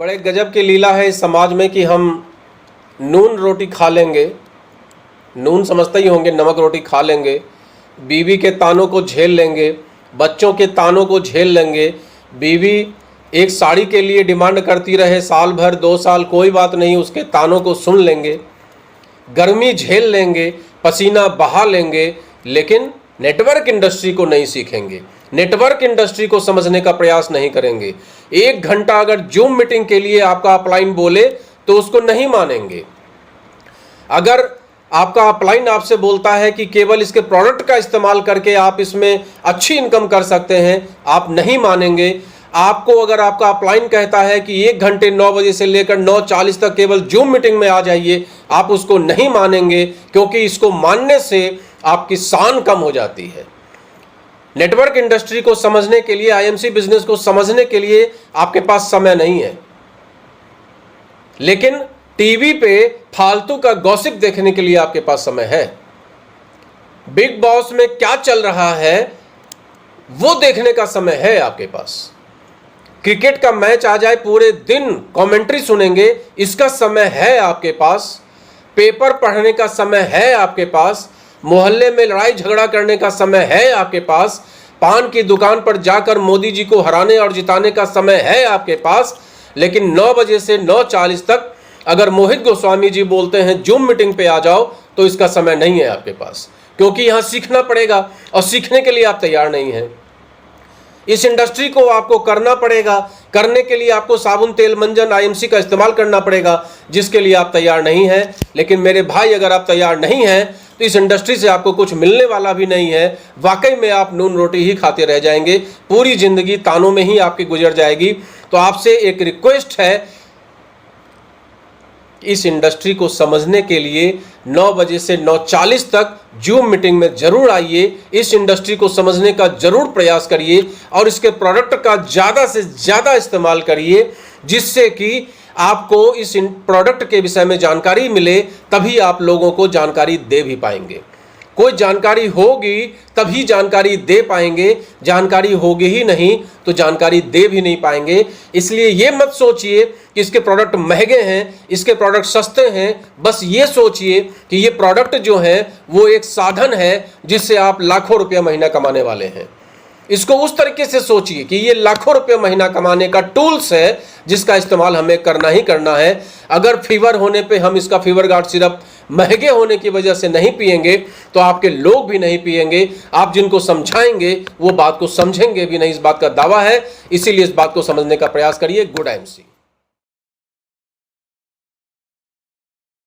बड़े गजब की लीला है इस समाज में कि हम नून रोटी खा लेंगे, नून समझते ही होंगे, नमक रोटी खा लेंगे, बीवी के तानों को झेल लेंगे, बच्चों के तानों को झेल लेंगे। बीवी एक साड़ी के लिए डिमांड करती रहे साल भर 2 साल, कोई बात नहीं, उसके तानों को सुन लेंगे, गर्मी झेल लेंगे, पसीना बहा लेंगे, लेकिन नेटवर्क इंडस्ट्री को नहीं सीखेंगे, नेटवर्क इंडस्ट्री को समझने का प्रयास नहीं करेंगे। 1 घंटा अगर जूम मीटिंग के लिए आपका अपलाइन बोले तो उसको नहीं मानेंगे। अगर आपका अपलाइन आपसे बोलता है कि केवल इसके प्रोडक्ट का इस्तेमाल करके आप इसमें अच्छी इनकम कर सकते हैं, आप नहीं मानेंगे। आपको अगर आपका अपलाइन कहता है कि 1 घंटे 9 बजे से लेकर 9:40 तक केवल जूम मीटिंग में आ जाइए, आप उसको नहीं मानेंगे, क्योंकि इसको मानने से आपकी शान कम हो जाती है। नेटवर्क इंडस्ट्री को समझने के लिए, आईएमसी बिजनेस को समझने के लिए आपके पास समय नहीं है, लेकिन टीवी पे फालतू का गॉसिप देखने के लिए आपके पास समय है। बिग बॉस में क्या चल रहा है वो देखने का समय है आपके पास। क्रिकेट का मैच आ जाए, पूरे दिन कमेंट्री सुनेंगे, इसका समय है आपके पास। पेपर पढ़ने का समय है आपके पास। मोहल्ले में लड़ाई झगड़ा करने का समय है आपके पास। पान की दुकान पर जाकर मोदी जी को हराने और जिताने का समय है आपके पास। लेकिन 9 बजे से 9:40 तक अगर मोहित गोस्वामी जी बोलते हैं जूम मीटिंग पे आ जाओ, तो इसका समय नहीं है आपके पास, क्योंकि यहां सीखना पड़ेगा और सीखने के लिए आप तैयार नहीं हैं। इस इंडस्ट्री को आपको करना पड़ेगा, करने के लिए आपको साबुन तेल मंजन आईएमसी का इस्तेमाल करना पड़ेगा, जिसके लिए आप तैयार नहीं हैं। लेकिन मेरे भाई, अगर आप तैयार नहीं हैं तो इस इंडस्ट्री से आपको कुछ मिलने वाला भी नहीं है। वाकई में आप नून रोटी ही खाते रह जाएंगे, पूरी जिंदगी तानों में ही आपकी गुजर जाएगी। तो आपसे एक रिक्वेस्ट है, इस इंडस्ट्री को समझने के लिए 9 बजे से 9:40 तक जूम मीटिंग में जरूर आइए। इस इंडस्ट्री को समझने का जरूर प्रयास करिए और इसके प्रोडक्ट का ज़्यादा से ज़्यादा इस्तेमाल करिए, जिससे कि आपको इस प्रोडक्ट के विषय में जानकारी मिले, तभी आप लोगों को जानकारी दे भी पाएंगे। कोई जानकारी होगी तभी जानकारी दे पाएंगे, जानकारी होगी ही नहीं तो जानकारी दे भी नहीं पाएंगे। इसलिए ये मत सोचिए कि इसके प्रोडक्ट महंगे हैं, इसके प्रोडक्ट सस्ते हैं। बस ये सोचिए कि ये प्रोडक्ट जो है वो एक साधन है जिससे आप लाखों रुपया महीना कमाने वाले हैं। इसको उस तरीके से सोचिए कि ये लाखों रुपये महीना कमाने का टूल्स है, जिसका इस्तेमाल हमें करना ही करना है। अगर फीवर होने पे हम इसका फीवर गार्ड सिरप महंगे होने की वजह से नहीं पिएंगे तो आपके लोग भी नहीं पिएंगे। आप जिनको समझाएंगे वो बात को समझेंगे भी नहीं, इस बात का दावा है। इसीलिए इस बात को समझने का प्रयास करिए। Good IMC.